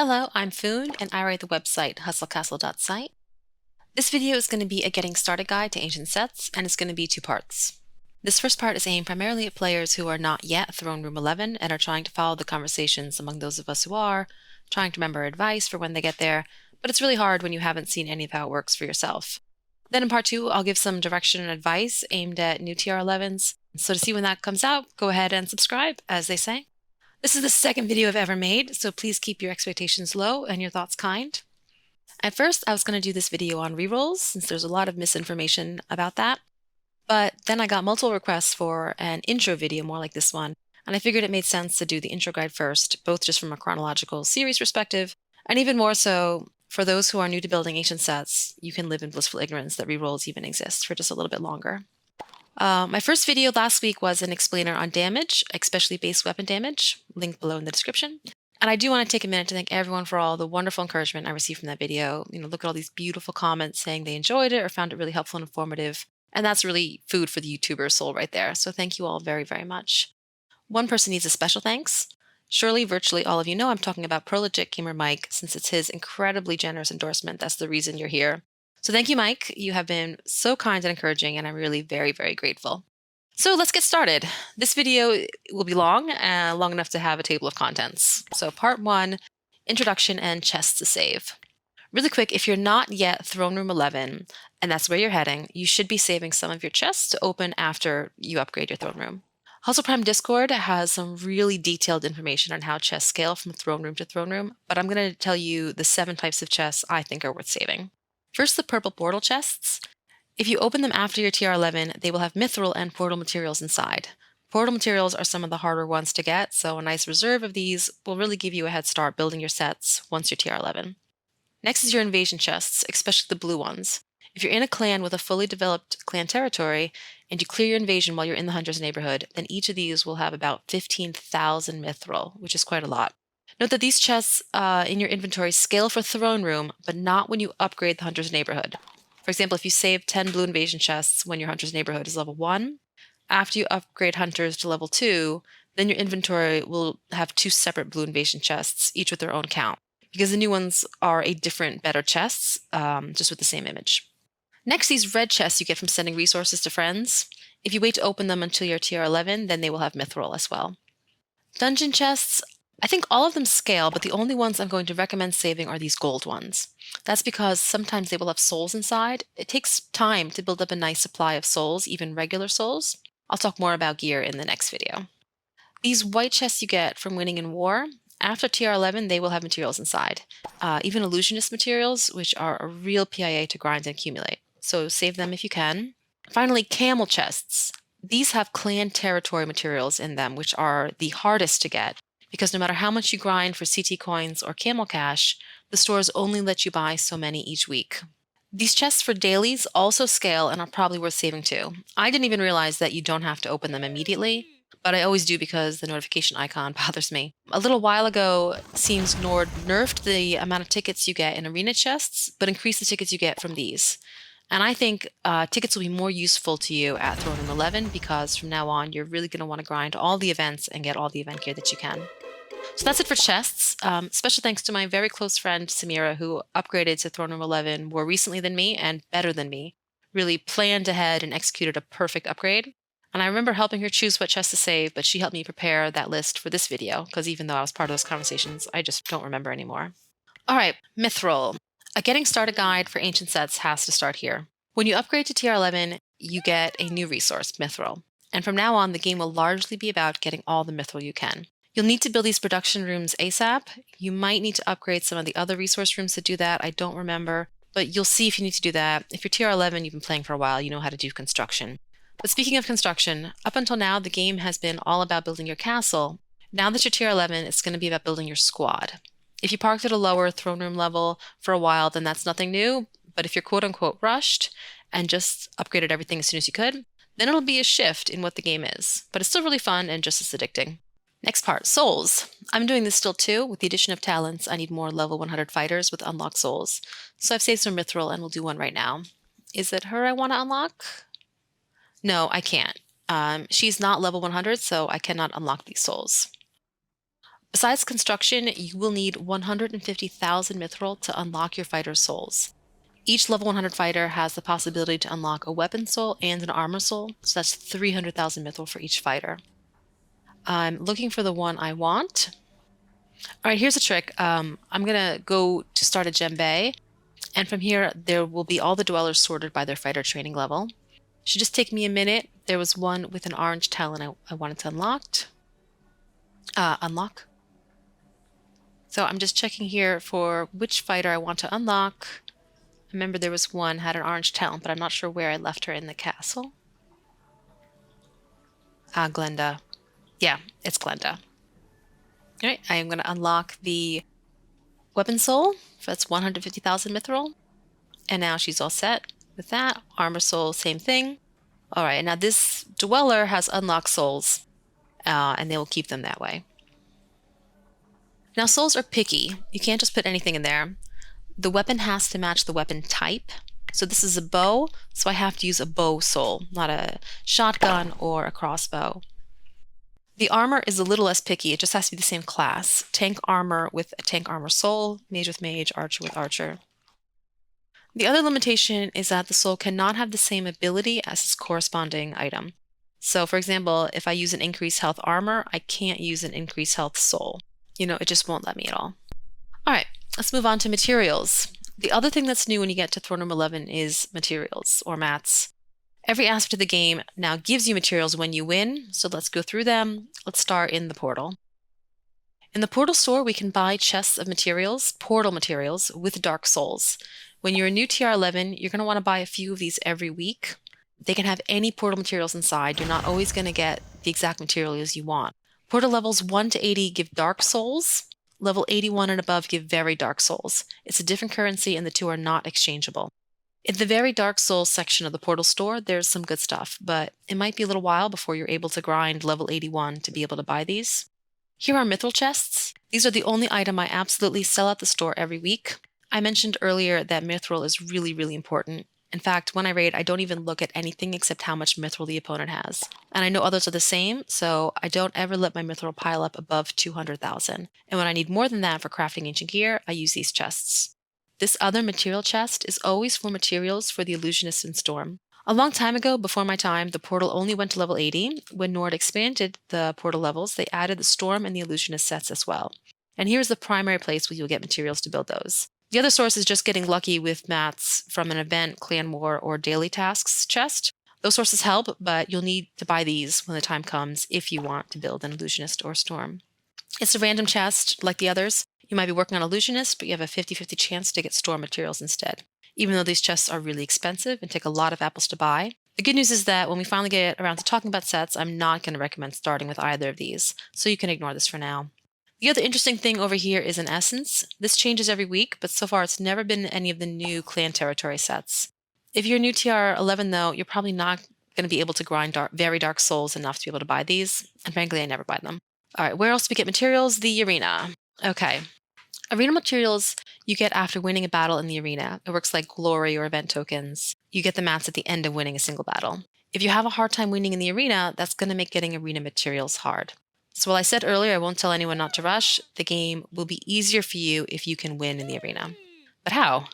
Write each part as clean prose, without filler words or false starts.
Hello, I'm Foon, and I write the website hustlecastle.site. This video is going to be a getting started guide to ancient sets, and it's going to be two parts. This first part is aimed primarily at players who are not yet Throne Room 11 and are trying to follow the conversations among those of us who are, trying to remember advice for when they get there, but it's really hard when you haven't seen any of how it works for yourself. Then in part two, I'll give some direction and advice aimed at new TR11s. So to see when that comes out, go ahead and subscribe, as they say. This is the second video I've ever made, so please keep your expectations low and your thoughts kind. At first, I was going to do this video on rerolls, since there's a lot of misinformation about that. But then I got multiple requests for an intro video more like this one, and I figured it made sense to do the intro guide first, both just from a chronological series perspective, and even more so, for those who are new to building ancient sets, you can live in blissful ignorance that rerolls even exist for just a little bit longer. My first video last week was an explainer on damage, especially base weapon damage, linked below in the description. And I do want to take a minute to thank everyone for all the wonderful encouragement I received from that video. Look at all these beautiful comments saying they enjoyed it or found it really helpful and informative. And that's really food for the YouTuber soul right there. So thank you all very, very much. One person needs a special thanks. Surely virtually all of you know I'm talking about ProLegit Gamer Mike, since it's his incredibly generous endorsement that's the reason you're here. So thank you, Mike. You have been so kind and encouraging, and I'm really very, very grateful. So let's get started. This video will be long enough to have a table of contents. So part one, introduction and chests to save. Really quick, if you're not yet Throne Room 11, and that's where you're heading, you should be saving some of your chests to open after you upgrade your Throne Room. Hustle Prime Discord has some really detailed information on how chests scale from Throne Room to Throne Room, but I'm going to tell you the 7 types of chests I think are worth saving. First, the purple portal chests. If you open them after your TR11, they will have mithril and portal materials inside. Portal materials are some of the harder ones to get, so a nice reserve of these will really give you a head start building your sets once you're TR11. Next is your invasion chests, especially the blue ones. If you're in a clan with a fully developed clan territory, and you clear your invasion while you're in the hunter's neighborhood, then each of these will have about 15,000 mithril, which is quite a lot. Note that these chests in your inventory scale for Throne Room, but not when you upgrade the Hunter's Neighborhood. For example, if you save 10 blue invasion chests when your Hunter's Neighborhood is level 1, after you upgrade Hunters to level 2, then your inventory will have 2 separate blue invasion chests, each with their own count, because the new ones are a different, better chests, just with the same image. Next, these red chests you get from sending resources to friends. If you wait to open them until you're TR11, then they will have mithril as well. Dungeon chests, I think all of them scale, but the only ones I'm going to recommend saving are these gold ones. That's because sometimes they will have souls inside. It takes time to build up a nice supply of souls, even regular souls. I'll talk more about gear in the next video. These white chests you get from winning in war, after TR11 they will have materials inside. Even illusionist materials, which are a real PIA to grind and accumulate. So save them if you can. Finally, camel chests. These have clan territory materials in them, which are the hardest to get, because no matter how much you grind for CT coins or camel cash, the stores only let you buy so many each week. These chests for dailies also scale and are probably worth saving too. I didn't even realize that you don't have to open them immediately, but I always do because the notification icon bothers me. A little while ago, Seems Nord nerfed the amount of tickets you get in arena chests, but increased the tickets you get from these. And I think tickets will be more useful to you at Throne Room 11 because from now on, you're really going to want to grind all the events and get all the event gear that you can. So that's it for chests. Special thanks to my very close friend, Samira, who upgraded to Throne Room 11 more recently than me and better than me. Really planned ahead and executed a perfect upgrade. And I remember helping her choose what chest to save, but she helped me prepare that list for this video, because even though I was part of those conversations, I just don't remember anymore. All right, Mithril. A getting started guide for ancient sets has to start here. When you upgrade to TR11, you get a new resource, Mithril. And from now on, the game will largely be about getting all the Mithril you can. You'll need to build these production rooms ASAP. You might need to upgrade some of the other resource rooms to do that. I don't remember, but you'll see if you need to do that. If you're TR11, you've been playing for a while, you know how to do construction. But speaking of construction, up until now, the game has been all about building your castle. Now that you're TR11, it's going to be about building your squad. If you parked at a lower throne room level for a while, then that's nothing new. But if you're quote-unquote rushed and just upgraded everything as soon as you could, then it'll be a shift in what the game is. But it's still really fun and just as addicting. Next part, souls. I'm doing this still too. With the addition of talents, I need more level 100 fighters with unlocked souls. So I've saved some mithril and we'll do one right now. Is it her I want to unlock? No, I can't. She's not level 100, so I cannot unlock these souls. Besides construction, you will need 150,000 mithril to unlock your fighter's souls. Each level 100 fighter has the possibility to unlock a weapon soul and an armor soul, so that's 300,000 mithril for each fighter. I'm looking for the one I want. All right, here's a trick. I'm going to go to start a djembe, and from here, there will be all the dwellers sorted by their fighter training level. Should just take me a minute. There was one with an orange talon I wanted to unlock. So I'm just checking here for which fighter I want to unlock. Remember there was one had an orange talon, but I'm not sure where I left her in the castle. Glenda. Yeah, it's Glenda. All right, I am going to unlock the weapon soul. That's 150,000 mithril. And now she's all set with that. Armor soul, same thing. All right, now this dweller has unlocked souls, and they will keep them that way. Now souls are picky. You can't just put anything in there. The weapon has to match the weapon type. So this is a bow, so I have to use a bow soul, not a shotgun or a crossbow. The armor is a little less picky. It just has to be the same class. Tank armor with a tank armor soul, mage with mage, archer with archer. The other limitation is that the soul cannot have the same ability as its corresponding item. So for example, if I use an increased health armor, I can't use an increased health soul. It just won't let me at all. All right, let's move on to materials. The other thing that's new when you get to Throne Room 11 is materials, or mats. Every aspect of the game now gives you materials when you win, so let's go through them. Let's start in the portal. In the portal store, we can buy chests of materials, portal materials, with dark souls. When you're a new TR 11, you're going to want to buy a few of these every week. They can have any portal materials inside. You're not always going to get the exact materials you want. Portal levels 1 to 80 give dark souls. Level 81 and above give very dark souls. It's a different currency and the two are not exchangeable. In the very dark souls section of the portal store, there's some good stuff, but it might be a little while before you're able to grind level 81 to be able to buy these. Here are mithril chests. These are the only item I absolutely sell at the store every week. I mentioned earlier that mithril is really, really important. In fact, when I raid, I don't even look at anything except how much mithril the opponent has. And I know others are the same, so I don't ever let my mithril pile up above 200,000. And when I need more than that for crafting ancient gear, I use these chests. This other material chest is always for materials for the Illusionist and Storm. A long time ago, before my time, the portal only went to level 80. When Nord expanded the portal levels, they added the Storm and the Illusionist sets as well. And here's the primary place where you'll get materials to build those. The other source is just getting lucky with mats from an event, clan war, or daily tasks chest. Those sources help, but you'll need to buy these when the time comes if you want to build an Illusionist or Storm. It's a random chest like the others. You might be working on Illusionist, but you have a 50-50 chance to get Storm materials instead. Even though these chests are really expensive and take a lot of apples to buy. The good news is that when we finally get around to talking about sets, I'm not going to recommend starting with either of these, so you can ignore this for now. The other interesting thing over here is an essence. This changes every week, but so far it's never been any of the new clan territory sets. If you're new TR 11 though, you're probably not going to be able to grind very dark souls enough to be able to buy these, and frankly I never buy them. All right, where else do we get materials? The arena. Okay. Arena materials you get after winning a battle in the arena. It works like glory or event tokens. You get the mats at the end of winning a single battle. If you have a hard time winning in the arena, that's going to make getting arena materials hard. So while I said earlier I won't tell anyone not to rush, the game will be easier for you if you can win in the arena. But how?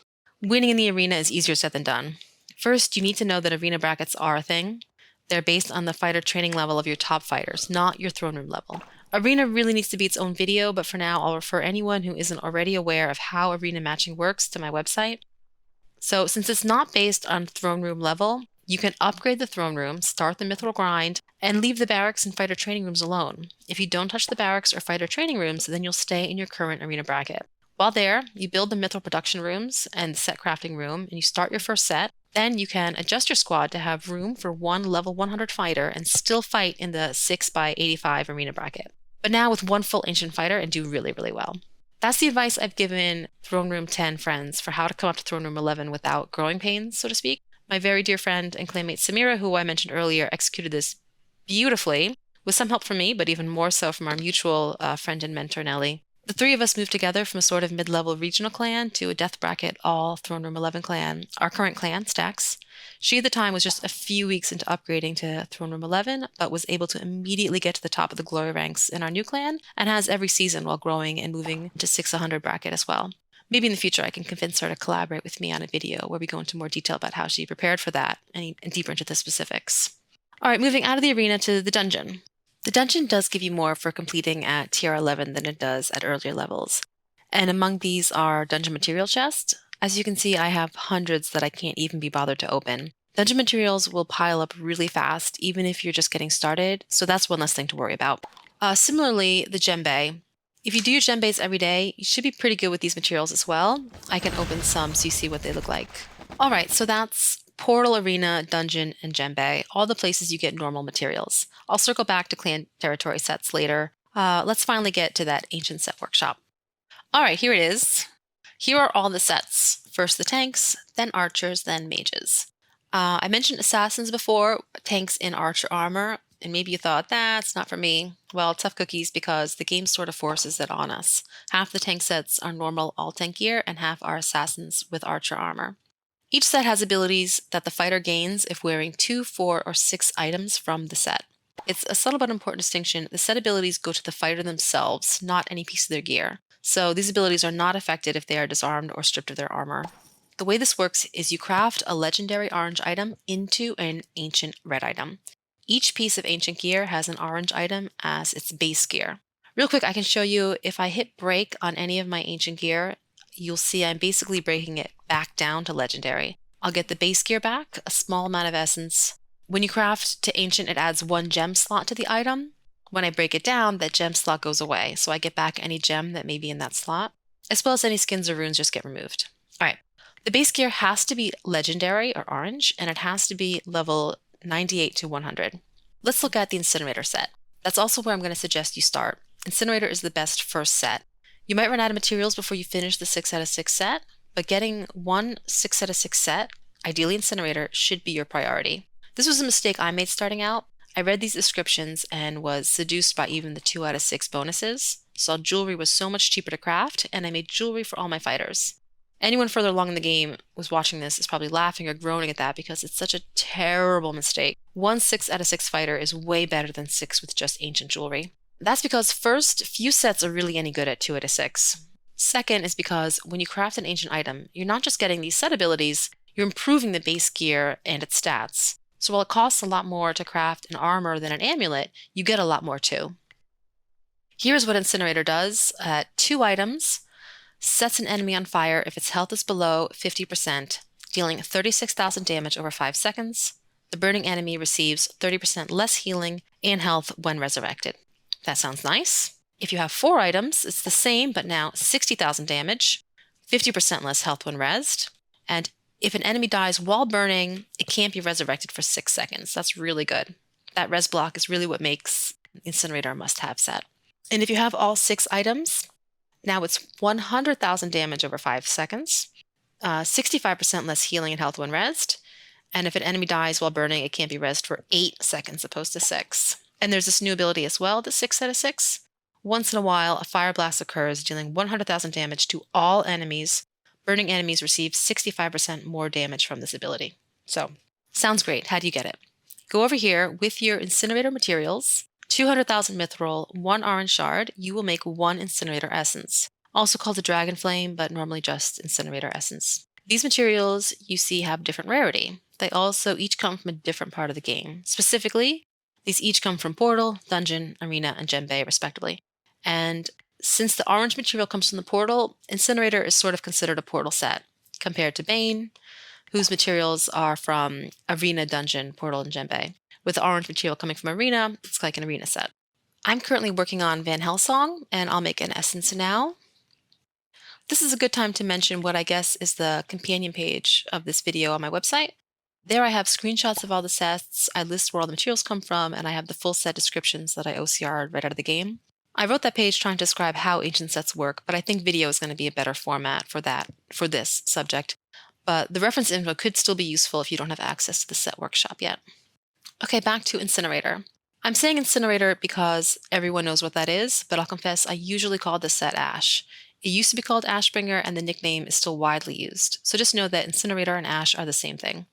Winning in the arena is easier said than done. First, you need to know that arena brackets are a thing. They're based on the fighter training level of your top fighters, not your throne room level. Arena really needs to be its own video, but for now I'll refer anyone who isn't already aware of how arena matching works to my website. So since it's not based on throne room level, you can upgrade the throne room, start the mithril grind, and leave the barracks and fighter training rooms alone. If you don't touch the barracks or fighter training rooms, then you'll stay in your current arena bracket. While there, you build the mithril production rooms and the set crafting room, and you start your first set. Then you can adjust your squad to have room for one level 100 fighter and still fight in the 6x85 arena bracket. But now with one full ancient fighter and do really, really well. That's the advice I've given Throne Room 10 friends for how to come up to Throne Room 11 without growing pains, so to speak. My very dear friend and clanmate Samira, who I mentioned earlier, executed this beautifully, with some help from me, but even more so from our mutual friend and mentor, Nellie. The three of us moved together from a sort of mid-level regional clan to a death bracket all Throne Room 11 clan, our current clan, Stax. She at the time was just a few weeks into upgrading to Throne Room 11, but was able to immediately get to the top of the glory ranks in our new clan, and has every season while growing and moving to 600 bracket as well. Maybe in the future I can convince her to collaborate with me on a video where we go into more detail about how she prepared for that and deeper into the specifics. All right, moving out of the arena to the dungeon. The dungeon does give you more for completing at TR 11 than it does at earlier levels. And among these are dungeon material chests. As you can see, I have hundreds that I can't even be bothered to open. Dungeon materials will pile up really fast, even if you're just getting started, so that's one less thing to worry about. Similarly, the gem bay. If you do your gem bays every day, you should be pretty good with these materials as well. I can open some so you see what they look like. All right, so that's Portal, Arena, Dungeon, and Gem Bay, all the places you get normal materials. I'll circle back to clan territory sets later. Let's finally get to that ancient set workshop. All right, here it is. Here are all the sets. First the tanks, then archers, then mages. I mentioned assassins before, tanks in archer armor, and maybe you thought, that's not for me. Well, tough cookies because the game sort of forces it on us. Half the tank sets are normal all-tank gear, and half are assassins with archer armor. Each set has abilities that the fighter gains if wearing 2, 4, or 6 items from the set. It's a subtle but important distinction. The set abilities go to the fighter themselves, not any piece of their gear. So these abilities are not affected if they are disarmed or stripped of their armor. The way this works is you craft a legendary orange item into an ancient red item. Each piece of ancient gear has an orange item as its base gear. Real quick, I can show you if I hit break on any of my ancient gear, you'll see I'm basically breaking it back down to legendary. I'll get the base gear back, a small amount of essence. When you craft to ancient, it adds 1 gem slot to the item. When I break it down, that gem slot goes away, so I get back any gem that may be in that slot, as well as any skins or runes just get removed. All right, the base gear has to be legendary or orange, and it has to be level 98 to 100. Let's look at the Incinerator set. That's also where I'm going to suggest you start. Incinerator is the best first set. You might run out of materials before you finish the 6 out of 6 set, but getting one 6 out of 6 set, ideally Incinerator, should be your priority. This was a mistake I made starting out. I read these descriptions and was seduced by even the 2 out of 6 bonuses, saw jewelry was so much cheaper to craft, and I made jewelry for all my fighters. Anyone further along in the game was watching this is probably laughing or groaning at that because it's such a terrible mistake. One 6 out of 6 fighter is way better than 6 with just ancient jewelry. That's because first, few sets are really any good at 2 out of 6. Second is because when you craft an ancient item, you're not just getting these set abilities, you're improving the base gear and its stats. So while it costs a lot more to craft an armor than an amulet, you get a lot more too. Here's what Incinerator does. 2 items, sets an enemy on fire if its health is below 50%, dealing 36,000 damage over 5 seconds. The burning enemy receives 30% less healing and health when resurrected. That sounds nice. If you have 4 items, it's the same, but now 60,000 damage, 50% less health when rezzed, and if an enemy dies while burning, it can't be resurrected for 6 seconds. That's really good. That res block is really what makes Incinerator a must-have set. And if you have all 6 items, now it's 100,000 damage over 5 seconds, 65% less healing and health when rezzed, and if an enemy dies while burning, it can't be rezzed for 8 seconds opposed to 6. And there's this new ability as well, the 6 out of 6. Once in a while, a fire blast occurs, dealing 100,000 damage to all enemies. Burning enemies receive 65% more damage from this ability. So, sounds great. How do you get it? Go over here with your Incinerator materials, 200,000 mithril, 1 orange shard, you will make 1 Incinerator essence, also called a Dragon Flame, but normally just Incinerator essence. These materials you see have different rarity. They also each come from a different part of the game. Specifically, these each come from Portal, Dungeon, Arena, and Gem Bay, respectively. And since the orange material comes from the Portal, Incinerator is sort of considered a Portal set, compared to Bane, whose materials are from Arena, Dungeon, Portal, and Gem Bay. With the orange material coming from Arena, it's like an Arena set. I'm currently working on Van Helsong, and I'll make an essence now. This is a good time to mention what I guess is the companion page of this video on my website. There I have screenshots of all the sets, I list where all the materials come from, and I have the full set descriptions that I OCR'd right out of the game. I wrote that page trying to describe how ancient sets work, but I think video is going to be a better format for this subject. But the reference info could still be useful if you don't have access to the set workshop yet. Okay, back to Incinerator. I'm saying Incinerator because everyone knows what that is, but I'll confess I usually call this set Ash. It used to be called Ashbringer, and the nickname is still widely used, so just know that Incinerator and Ash are the same thing.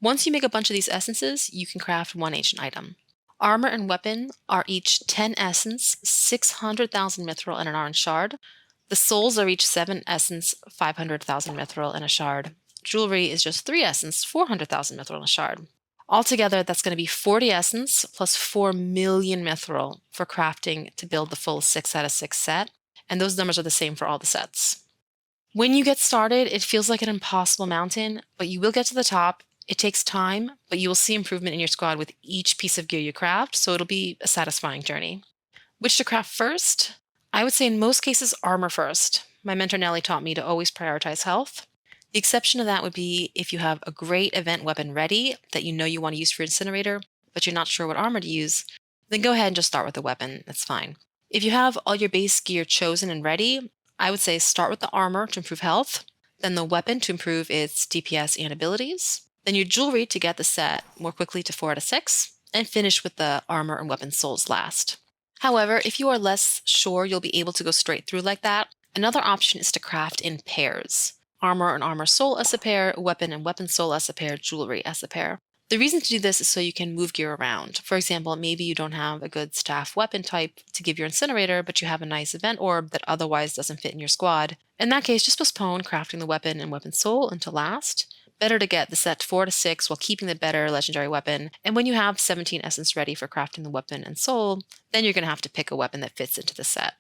Once you make a bunch of these essences, you can craft one ancient item. Armor and weapon are each 10 essence, 600,000 mithril, and an orange shard. The souls are each 7 essence, 500,000 mithril, and a shard. Jewelry is just 3 essence, 400,000 mithril, and a shard. Altogether, that's going to be 40 essence plus 4 million mithril for crafting to build the full 6 out of 6 set, and those numbers are the same for all the sets. When you get started, it feels like an impossible mountain, but you will get to the top. It takes time, but you will see improvement in your squad with each piece of gear you craft, so it'll be a satisfying journey. Which to craft first? I would say in most cases, armor first. My mentor Nelly taught me to always prioritize health. The exception to that would be if you have a great event weapon ready that you know you want to use for Incinerator, but you're not sure what armor to use, then go ahead and just start with the weapon. That's fine. If you have all your base gear chosen and ready, I would say start with the armor to improve health, then the weapon to improve its DPS and abilities, then your jewelry to get the set more quickly to 4 out of 6, and finish with the armor and weapon souls last. However, if you are less sure you'll be able to go straight through like that, another option is to craft in pairs. Armor and armor soul as a pair, weapon and weapon soul as a pair, jewelry as a pair. The reason to do this is so you can move gear around. For example, maybe you don't have a good staff weapon type to give your Incinerator, but you have a nice event orb that otherwise doesn't fit in your squad. In that case, just postpone crafting the weapon and weapon soul until last. Better to get the set 4 to 6 while keeping the better legendary weapon, and when you have 17 essence ready for crafting the weapon and soul, then you're going to have to pick a weapon that fits into the set.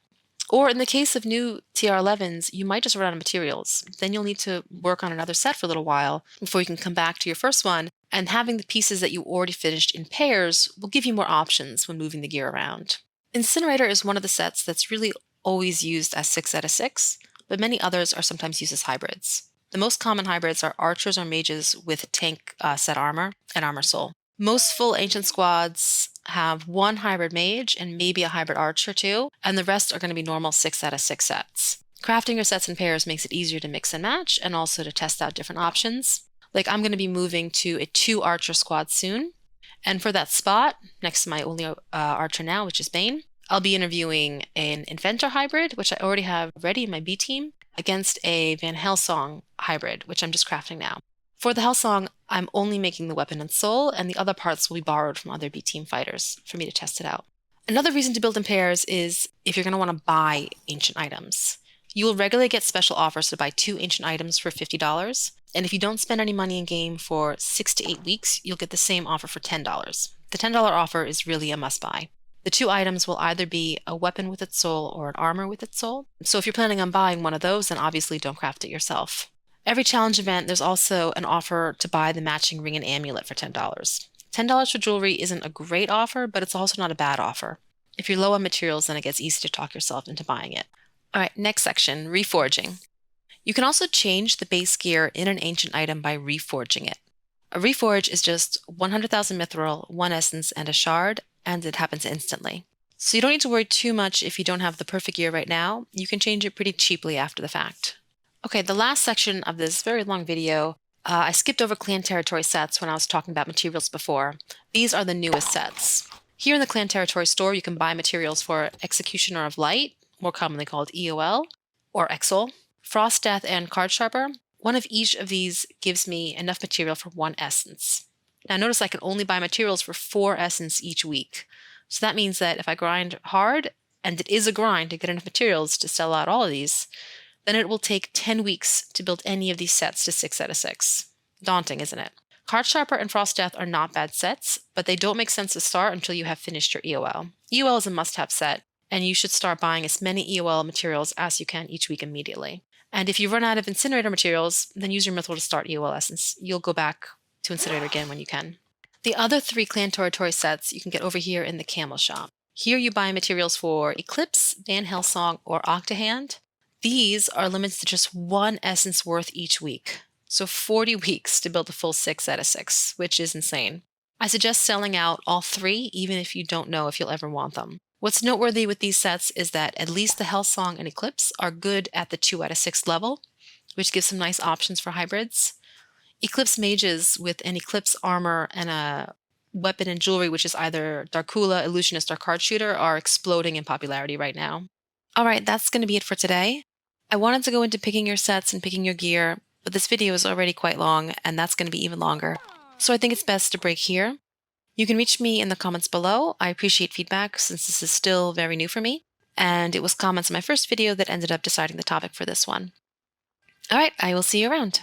Or in the case of new TR11s, you might just run out of materials. Then you'll need to work on another set for a little while before you can come back to your first one, and having the pieces that you already finished in pairs will give you more options when moving the gear around. Incinerator is one of the sets that's really always used as 6 out of 6, but many others are sometimes used as hybrids. The most common hybrids are archers or mages with tank set armor and armor soul. Most full ancient squads have one hybrid mage and maybe a hybrid archer too, and the rest are going to be normal 6 out of 6 sets. Crafting your sets in pairs makes it easier to mix and match and also to test out different options. Like I'm going to be moving to a 2 archer squad soon, and for that spot, next to my only archer now, which is Bane, I'll be interviewing an Inventor hybrid, which I already have ready in my B team, against a Van Helsong hybrid, which I'm just crafting now. For the Hellsong, I'm only making the weapon and soul, and the other parts will be borrowed from other B team fighters for me to test it out. Another reason to build in pairs is if you're going to want to buy ancient items. You will regularly get special offers to buy 2 ancient items for $50, and if you don't spend any money in game for 6 to 8 weeks, you'll get the same offer for $10. The $10 offer is really a must-buy. The 2 items will either be a weapon with its soul or an armor with its soul. So if you're planning on buying one of those, then obviously don't craft it yourself. Every challenge event, there's also an offer to buy the matching ring and amulet for $10. $10 for jewelry isn't a great offer, but it's also not a bad offer. If you're low on materials, then it gets easy to talk yourself into buying it. All right, next section, reforging. You can also change the base gear in an ancient item by reforging it. A reforge is just 100,000 mithril, 1 essence, and a shard, and it happens instantly. So you don't need to worry too much if you don't have the perfect gear right now. You can change it pretty cheaply after the fact. Okay, the last section of this very long video, I skipped over clan territory sets when I was talking about materials before. These are the newest sets. Here in the clan territory store, you can buy materials for Executioner of Light, more commonly called EOL, or Exol, Frost Death, and Card Sharper. One of each of these gives me enough material for 1 essence. Now notice I can only buy materials for 4 essence each week. So that means that if I grind hard, and it is a grind to get enough materials to sell out all of these, then it will take 10 weeks to build any of these sets to 6 out of 6. Daunting, isn't it? Card Sharper and Frost Death are not bad sets, but they don't make sense to start until you have finished your EOL. EOL is a must-have set, and you should start buying as many EOL materials as you can each week immediately. And if you run out of Incinerator materials, then use your Mithril to start EOL Essence. You'll go back to Incinerator again when you can. The other 3 clan territory sets you can get over here in the Camel Shop. Here you buy materials for Eclipse, Van Helsong, or Octahand. These are limited to just 1 essence worth each week. So 40 weeks to build a full 6 out of 6, which is insane. I suggest selling out all 3, even if you don't know if you'll ever want them. What's noteworthy with these sets is that at least the Hellsong and Eclipse are good at the 2 out of 6 level, which gives some nice options for hybrids. Eclipse mages with an Eclipse armor and a weapon and jewelry, which is either Darkula, Illusionist, or Card Shooter, are exploding in popularity right now. Alright, that's going to be it for today. I wanted to go into picking your sets and picking your gear, but this video is already quite long, and that's going to be even longer. So I think it's best to break here. You can reach me in the comments below. I appreciate feedback since this is still very new for me, and it was comments on my first video that ended up deciding the topic for this one. Alright, I will see you around.